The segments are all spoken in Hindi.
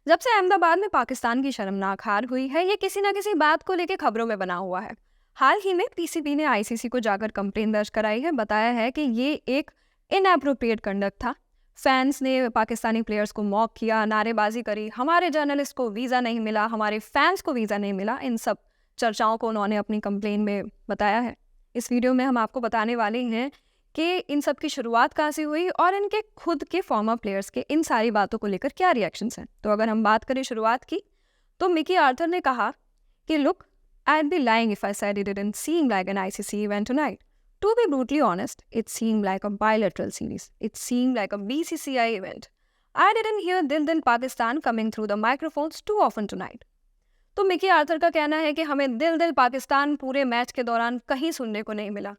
जब से अहमदाबाद में पाकिस्तान की शर्मनाक हार हुई है, ये किसी ना किसी बात को लेकर खबरों में बना हुआ है। हाल ही में पीसीबी ने आईसीसी को जाकर कंप्लेन दर्ज कराई है। बताया है कि ये एक इनएप्रोप्रिएट कंडक्ट था। फैंस ने पाकिस्तानी प्लेयर्स को मॉक किया, नारेबाजी करी, हमारे जर्नलिस्ट को वीज़ा नहीं मिला, हमारे फैंस को वीज़ा नहीं मिला। इन सब चर्चाओं को उन्होंने अपनी कंप्लेन में बताया है। इस वीडियो में हम आपको बताने वाले हैं कि इन सब की शुरुआत कहाँ से हुई और इनके खुद के फॉर्मर प्लेयर्स के इन सारी बातों को लेकर क्या रिएक्शंस हैं। तो अगर हम बात करें शुरुआत की, तो मिकी आर्थर ने कहा कि look, I'd be lying if I said it didn't seem like an ICC event tonight. To be brutally honest, it seemed like a bilateral series. It seemed like a BCCI event. I didn't hear Dil Dil Pakistan coming through the microphones too often tonight. तो मिकी आर्थर का कहना है कि हमें दिल दिल पाकिस्तान पूरे मैच के दौरान कहीं सुनने को नहीं मिला।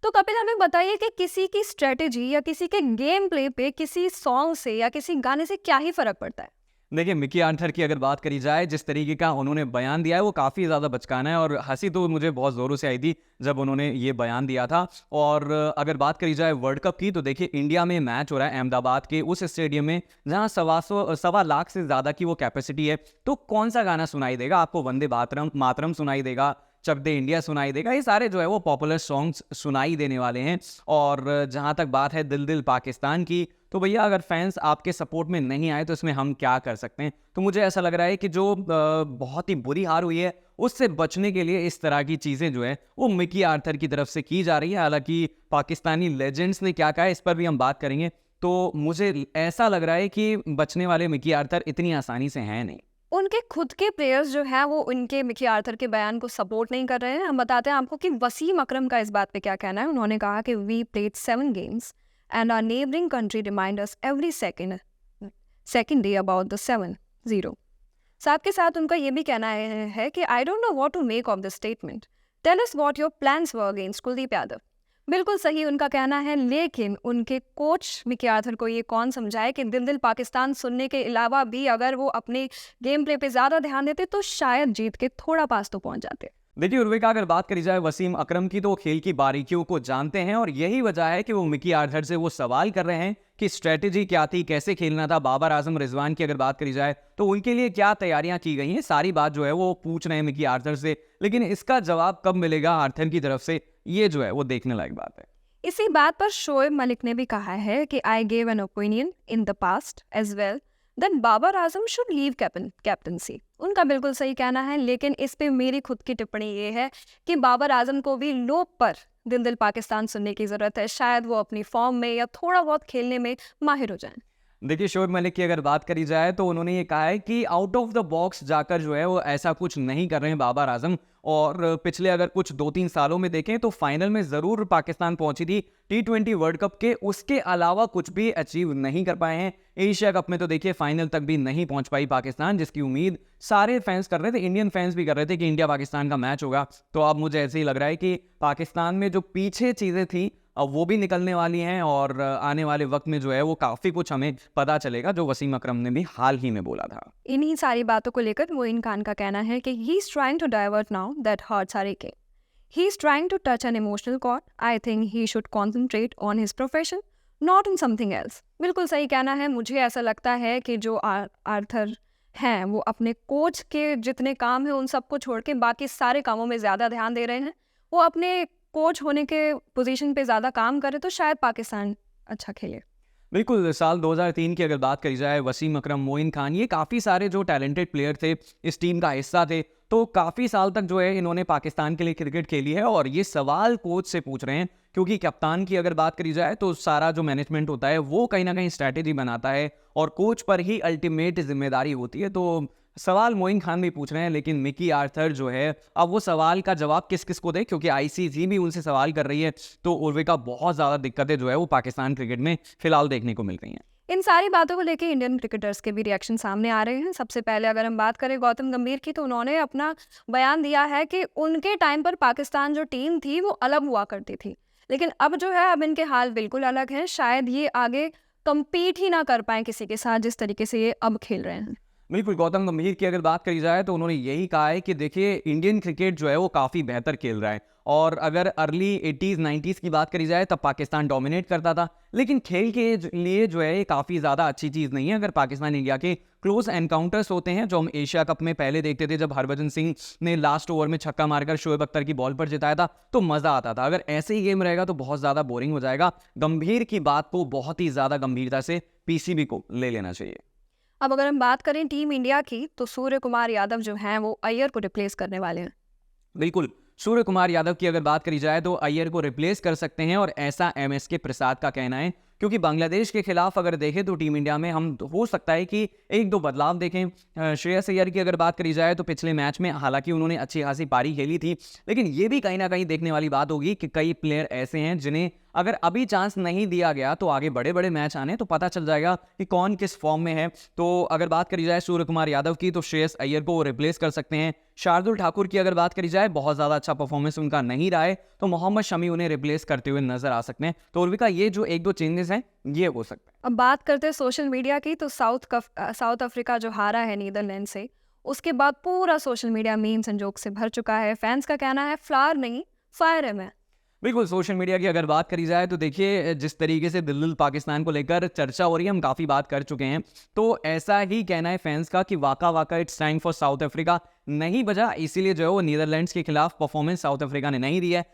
तो कपिल, हमें बताइए कि किसी की स्ट्रेटेजी या किसी के गेम प्ले पे किसी सॉन्ग से या किसी गाने से क्या ही फर्क पड़ता है। देखिए, मिकी आर्थर की अगर बात करी जाए, जिस तरीके का उन्होंने बयान दिया है वो काफ़ी ज़्यादा बचकाना है और हंसी तो मुझे बहुत ज़ोरों से आई थी जब उन्होंने ये बयान दिया था। और अगर बात करी जाए वर्ल्ड कप की, तो देखिए इंडिया में मैच हो रहा है अहमदाबाद के उस स्टेडियम में जहां सवा लाख से ज़्यादा की वो कैपेसिटी है। तो कौन सा गाना सुनाई देगा आपको? वंदे मातरम मातरम सुनाई देगा, चक दे इंडिया सुनाई देगा, ये सारे जो है वो पॉपुलर सॉन्ग्स सुनाई देने वाले हैं। और जहां तक बात है दिल दिल पाकिस्तान की, तो भैया अगर फैंस आपके सपोर्ट में नहीं आए तो इसमें हम क्या कर सकते हैं। तो मुझे ऐसा लग रहा है कि जो बहुत ही बुरी हार हुई है उससे बचने के लिए इस तरह की चीज़ें जो है वो मिकी आर्थर की तरफ से की जा रही है। हालांकि पाकिस्तानी लेजेंड्स ने क्या कहा है इस पर भी हम बात करेंगे। तो मुझे ऐसा लग रहा है कि बचने वाले मिकी आर्थर इतनी आसानी से हैं नहीं। उनके खुद के प्लेयर्स जो हैं वो उनके मिकी आर्थर के बयान को सपोर्ट नहीं कर रहे हैं। हम बताते हैं आपको कि वसीम अकरम का इस बात पे क्या कहना है। उन्होंने कहा कि we played 7 games and our neighbouring country remind us every second day about the 7-0। साथ के साथ उनका ये भी कहना है कि I don't know what to make of this statement, tell us what your plans were against Kuldeep Yadav. बिल्कुल सही उनका कहना है, लेकिन उनके कोच मिकी आर्थर को ये कौन समझाए कि दिल दिल पाकिस्तान सुनने के अलावा भी अगर वो अपने गेम प्ले पे ज़्यादा ध्यान देते तो शायद जीत के थोड़ा पास तो पहुंच जाते। देखिए उर्वे का अगर बात करी जाए वसीम अकरम की, तो वो खेल की बारीकियों को जानते हैं और यही वजह है कि वो मिकी आर्थर से वो सवाल कर रहे हैं कि स्ट्रेटेजी क्या थी, कैसे खेलना था। बाबर आजम रिजवान की अगर बात करी जाए तो उनके लिए क्या तैयारियां की गई हैं, सारी बात जो है वो पूछ रहे हैं मिकी आर्थर से। लेकिन इसका जवाब कब मिलेगा आर्थर की तरफ से, ये जो है वो देखने लायक बात है। इसी बात पर शोएब मलिक ने भी कहा है कि I gave an opinion in the past as well that Babar Azam should leave captaincy. उनका बिल्कुल सही कहना है, लेकिन इस पे मेरी खुद की टिप्पणी ये है कि बाबर आजम को भी लोप पर दिल दिल पाकिस्तान सुनने की ज़रूरत है। शायद वो अपनी फॉर्म में या थोड़ा बहुत खेलने में माहिर हो जाएं। देखिए शोएब मलिक की अगर बात करी जाए तो उन्होंने ये कहा है कि आउट ऑफ द बॉक्स जाकर जो है वो ऐसा कुछ नहीं कर रहे हैं बाबर आजम। और पिछले अगर कुछ 2-3 सालों में देखें तो फाइनल में ज़रूर पाकिस्तान पहुंची थी T20 वर्ल्ड कप के, उसके अलावा कुछ भी अचीव नहीं कर पाए हैं। एशिया कप में तो देखिए फाइनल तक भी नहीं पहुंच पाई पाकिस्तान, जिसकी उम्मीद सारे फैंस कर रहे थे, इंडियन फैंस भी कर रहे थे कि इंडिया पाकिस्तान का मैच होगा। तो अब मुझे ऐसे ही लग रहा है कि पाकिस्तान में जो पीछे चीज़ें थी अब वो भी निकलने वाली हैं और आने वाले वक्त में जो है वो काफ़ी कुछ हमें पता चलेगा, जो वसीम अकरम ने भी हाल ही में बोला था। इन्हीं सारी बातों को लेकर मोइन खान का कहना है कि he is trying to divert now that hurts are aching. He is trying to touch an emotional chord. I think he should concentrate on his profession, not on something else. बिल्कुल सही कहना है। मुझे ऐसा लगता है कि जो आर्थर हैं वो अपने कोच के जितने काम हैं उन सबको छोड़ के बाकी सारे कामों में ज़्यादा ध्यान दे रहे हैं। वो अपने कोच होने के पोजीशन पे ज़्यादा काम करे तो शायद पाकिस्तान अच्छा खेले। बिल्कुल, साल 2003 की अगर बात करी जाए, वसीम अकरम, मोइन खान, ये काफ़ी सारे जो टैलेंटेड प्लेयर थे इस टीम का हिस्सा थे। तो काफ़ी साल तक जो है इन्होंने पाकिस्तान के लिए क्रिकेट खेली है और ये सवाल कोच से पूछ रहे हैं, क्योंकि कप्तान की अगर बात करी जाए तो सारा जो मैनेजमेंट होता है वो कहीं ना कहीं स्ट्रैटेजी बनाता है और कोच पर ही अल्टीमेट जिम्मेदारी होती है। तो सवाल मोइन खान भी पूछ रहे हैं, लेकिन मिकी आर्थर जो है अब वो सवाल का जवाब किस किस को दे, क्योंकि आईसीसी भी उनसे सवाल कर रही है। तो उर्वे का बहुत ज़्यादा दिक्कतें जो है वो पाकिस्तान क्रिकेट में फिलहाल देखने को मिल रही हैं। इन सारी बातों को लेके इंडियन क्रिकेटर्स के भी रिएक्शन सामने आ रहे हैं। सबसे पहले अगर हम बात करें गौतम गंभीर की, तो उन्होंने अपना बयान दिया है कि उनके टाइम पर पाकिस्तान जो टीम थी वो अलग हुआ करती थी, लेकिन अब जो है अब इनके हाल बिल्कुल अलग हैं। शायद ये आगे कम्पीट ही ना कर पाए किसी के साथ जिस तरीके से ये अब खेल रहे हैं। बिल्कुल, गौतम गंभीर की अगर बात करी जाए तो उन्होंने यही कहा है कि देखिए इंडियन क्रिकेट जो है वो काफ़ी बेहतर खेल रहा है, और अगर अर्ली 80s 90s की बात करी जाए तब पाकिस्तान डोमिनेट करता था, लेकिन खेल के लिए जो है ये काफ़ी ज़्यादा अच्छी चीज़ नहीं है। अगर पाकिस्तान इंडिया के क्लोज एनकाउंटर्स होते हैं जो हम एशिया कप में पहले देखते थे, जब हरभजन सिंह ने लास्ट ओवर में छक्का मारकर शोएब अख्तर की बॉल पर जिताया था, तो मज़ा आता था। अगर ऐसे ही गेम रहेगा तो बहुत ज़्यादा बोरिंग हो जाएगा। गंभीर की बात को बहुत ही ज़्यादा गंभीरता से पीसीबी को ले लेना चाहिए। अब अगर हम बात करें टीम इंडिया की, तो सूर्य कुमार यादव जो हैं वो अय्यर को रिप्लेस करने वाले हैं। बिल्कुल, सूर्य कुमार यादव की अगर बात करी जाए तो अय्यर को रिप्लेस कर सकते हैं, और ऐसा एमएसके प्रसाद का कहना है, क्योंकि बांग्लादेश के खिलाफ अगर देखें तो टीम इंडिया में हम हो सकता है कि एक दो बदलाव देखें। श्रेयस अय्यर की अगर बात करी जाए तो पिछले मैच में हालांकि उन्होंने अच्छी खासी पारी खेली थी, लेकिन ये भी कहीं ना कहीं देखने वाली बात होगी कि कई प्लेयर ऐसे हैं जिन्हें अगर अभी चांस नहीं दिया गया तो आगे बड़े बड़े मैच आने तो पता चल जाएगा कि कौन किस फॉर्म में है। तो अगर बात करी जाए सूर्य कुमार यादव की, तो श्रेयस अय्यर को रिप्लेस कर सकते हैं। शार्दुल ठाकुर की अगर बात करी जाए, बहुत ज़्यादा अच्छा परफॉर्मेंस उनका नहीं रहा है, तो मोहम्मद शमी उन्हें रिप्लेस करते हुए नजर आ सकते हैं। तो उर्विका, ये जो एक दो चेंजेस हैं ये हो सकते हैं। अब बात करते हैं सोशल मीडिया की, तो साउथ अफ्रीका जो हारा है नीदरलैंड से, उसके बाद पूरा social media memes and joke से भर चुका है। फैंस का कहना है फ्लावर नहीं फायर है मैं। बिल्कुल, सोशल मीडिया की अगर बात करी जाए तो देखिए जिस तरीके से दिल पाकिस्तान को लेकर चर्चा हो रही है, हम काफ़ी बात कर चुके हैं, तो ऐसा ही कहना है फैंस का कि वाका वाका it's time for south Africa नहीं बजा, इसीलिए जो है वो नीदरलैंड्स के खिलाफ परफॉर्मेंस साउथ अफ्रीका ने नहीं दी है।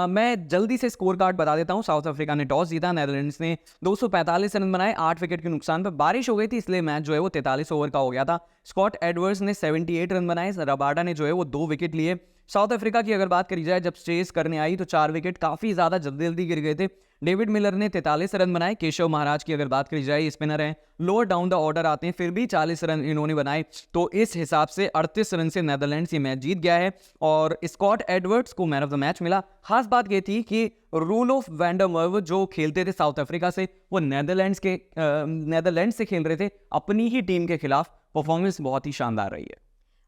मैं जल्दी से स्कोर कार्ड बता देता हूँ। साउथ अफ्रीका ने टॉस जीता, नीदरलैंड्स ने 245 रन बनाए 8 विकेट के नुकसान पर। बारिश हो गई थी इसलिए मैच जो है वो 43 ओवर का हो गया था। स्कॉट एडवर्ड्स ने 78 रन बनाए, रबाडा ने जो है वो 2 विकेट लिए। साउथ अफ्रीका की अगर बात करी जाए, जब चेस करने आई तो 4 विकेट काफ़ी ज़्यादा जल्दी जल्दी गिर गए थे। डेविड मिलर ने 43 रन बनाए। केशव महाराज की अगर बात करी जाए, स्पिनर हैं, लोअर डाउन द ऑर्डर आते हैं, फिर भी 40 रन इन्होंने बनाए। तो इस हिसाब से 38 रन से नीदरलैंड्स ये मैच जीत गया है, और स्कॉट एडवर्ड्स को मैन ऑफ द मैच मिला। खास बात ये थी कि रूलोफ वैंडरमर्व जो खेलते थे साउथ अफ्रीका से, वो नीदरलैंड्स से खेल रहे थे अपनी ही टीम के खिलाफ। परफॉर्मेंस बहुत ही शानदार रही है।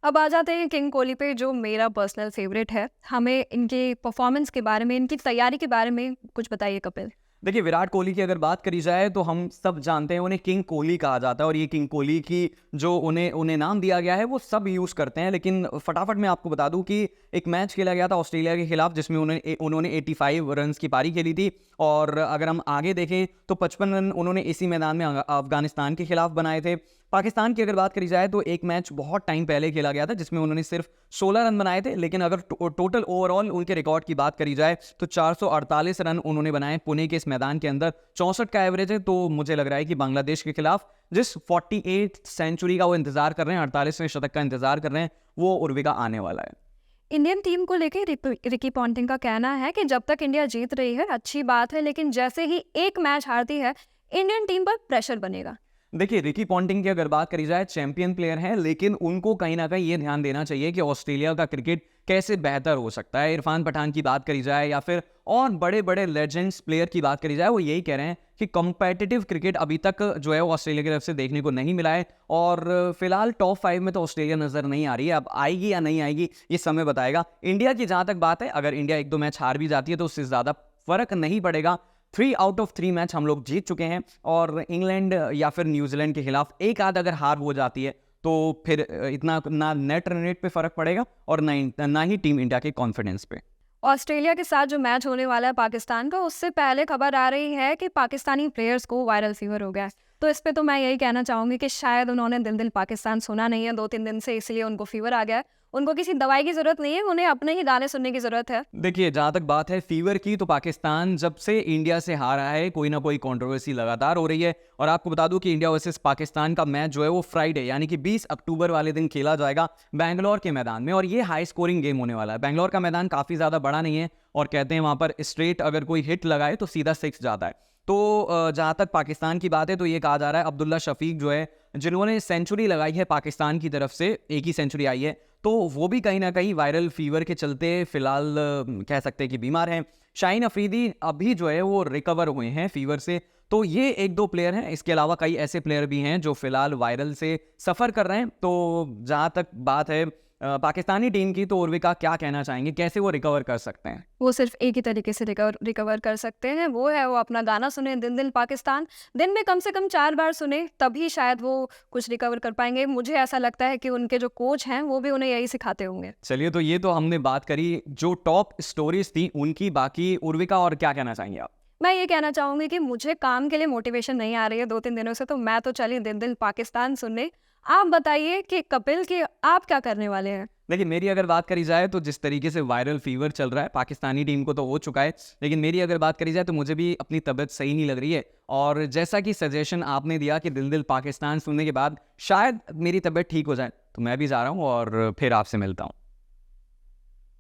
अब आ जाते हैं किंग कोहली पे, जो मेरा पर्सनल फेवरेट है। हमें इनके परफॉर्मेंस के बारे में, इनकी तैयारी के बारे में कुछ बताइए कपिल। देखिए, विराट कोहली की अगर बात करी जाए तो हम सब जानते हैं उन्हें किंग कोहली कहा जाता है, और ये किंग कोहली की जो उन्हें नाम दिया गया है वो सब यूज़ करते हैं। लेकिन फटाफट मैं आपको बता दूं कि एक मैच खेला गया था ऑस्ट्रेलिया के खिलाफ जिसमें उन्होंने 85 रन्स की पारी खेली थी, और अगर हम आगे देखें तो 55 रन उन्होंने इसी मैदान में अफगानिस्तान के खिलाफ बनाए थे। पाकिस्तान की अगर बात करी जाए तो एक मैच बहुत टाइम पहले खेला गया था जिसमें उन्होंने सिर्फ 16 रन बनाए थे, लेकिन अगर टोटल ओवरऑल उनके रिकॉर्ड की बात करी जाए तो 448 रन उन्होंने बनाए पुणे के इस मैदान के अंदर। 64 का एवरेज है। तो मुझे लग रहा है कि बांग्लादेश के खिलाफ जिस 48 सेंचुरी का वो इंतजार कर रहे हैं, 48वें शतक का इंतजार कर रहे हैं, वो उर्विका आने वाला है। इंडियन टीम को लेकर रिकी पॉन्टिंग का कहना है कि जब तक इंडिया जीत रही है अच्छी बात है, लेकिन जैसे ही एक मैच हारती है इंडियन टीम पर प्रेशर बनेगा। देखिए, रिकी पॉन्टिंग की अगर बात करी जाए, चैंपियन प्लेयर है, लेकिन उनको कहीं ना कहीं ये ध्यान देना चाहिए कि ऑस्ट्रेलिया का क्रिकेट कैसे बेहतर हो सकता है। इरफान पठान की बात करी जाए या फिर और बड़े बड़े लेजेंड्स प्लेयर की बात करी जाए, वो यही कह रहे हैं कि कॉम्पिटिटिव क्रिकेट अभी तक जो है वो ऑस्ट्रेलिया की तरफ से देखने को नहीं मिला है, और फिलहाल टॉप 5 में तो ऑस्ट्रेलिया नजर नहीं आ रही है। अब आएगी या नहीं आएगी ये समय बताएगा। इंडिया की जहां तक बात है, अगर इंडिया एक दो मैच हार भी जाती है तो उससे ज्यादा फर्क नहीं पड़ेगा। 3 आउट ऑफ 3 मैच हम लोग जीत चुके हैं, और इंग्लैंड या फिर न्यूजीलैंड के खिलाफ एक आध अगर हार हो जाती है तो फिर इतना ना नेट रन रेट पे फर्क पड़ेगा और ना ही टीम इंडिया के कॉन्फिडेंस पे। ऑस्ट्रेलिया के साथ जो मैच होने वाला है पाकिस्तान का, उससे पहले खबर आ रही है कि पाकिस्तानी प्लेयर्स को वायरल फीवर हो गया है। तो इस पे तो मैं यही कहना चाहूंगी कि शायद उन्होंने दिल दिल पाकिस्तान सुना नहीं है 2-3 दिन से, इसलिए उनको फीवर आ गया है। उनको किसी दवाई की जरूरत नहीं है, उन्हें अपने ही गाने सुनने की जरूरत है। देखिए, जहां तक बात है फीवर की, तो पाकिस्तान जब से इंडिया से हारा है कोई ना कोई कंट्रोवर्सी लगातार हो रही है। और आपको बता दूं कि इंडिया वर्सेस पाकिस्तान का मैच जो है वो फ्राइडे यानी कि 20 अक्टूबर वाले दिन खेला जाएगा बैंगलोर के मैदान में, और ये हाई स्कोरिंग गेम होने वाला है। बैंगलोर का मैदान काफी ज्यादा बड़ा नहीं है, और कहते हैं वहां पर स्ट्रेट अगर कोई हिट लगाए तो सीधा 6 जाता है। तो जहां तक पाकिस्तान की बात है तो ये कहा जा रहा है अब्दुल्ला शफीक जो है, जिन्होंने सेंचुरी लगाई है पाकिस्तान की तरफ से, एक ही सेंचुरी आई है, तो वो भी कहीं ना कहीं वायरल फीवर के चलते फिलहाल कह सकते हैं कि बीमार हैं। शाहीन अफरीदी अभी जो है वो रिकवर हुए हैं फीवर से। तो ये एक दो प्लेयर हैं, इसके अलावा कई ऐसे प्लेयर भी हैं जो फिलहाल वायरल से सफ़र कर रहे हैं। तो जहाँ तक बात है पाकिस्तानी टीम की, तो उर्विका क्या कहना चाहेंगे, कैसे वो रिकवर कर सकते हैं? वो सिर्फ एक ही तरीके से रिकवर कर सकते हैं, वो है वो अपना गाना सुने दिन दिन पाकिस्तान। दिन में कम से कम 4 बार सुने, तभी शायद वो कुछ रिकवर कर पाएँगे। मुझे ऐसा लगता है कि उनके जो कोच हैं, वो भी उन्हें यही सिखाते होंगे। चलिए, तो ये तो हमने बात करी जो टॉप स्टोरीज थी उनकी, बाकी उर्विका और क्या कहना चाहेंगे आप? मैं ये कहना चाहूँगी कि मुझे काम के लिए मोटिवेशन नहीं आ रही है 2-3 दिनों से, तो मैं तो चली दिन दिन पाकिस्तान सुनने। आप बताइए कि कपिल की आप क्या करने वाले हैं? देखिए, मेरी अगर बात करी जाए तो जिस तरीके से वायरल फीवर चल रहा है पाकिस्तानी टीम को तो हो चुका है, लेकिन मेरी अगर बात करी जाए तो मुझे भी अपनी तबीयत सही नहीं लग रही है। और जैसा कि सजेशन आपने दिया कि दिल दिल पाकिस्तान सुनने के बाद शायद मेरी तबीयत ठीक हो जाए, तो मैं भी जा रहा हूँ और फिर आपसे मिलता हूँ।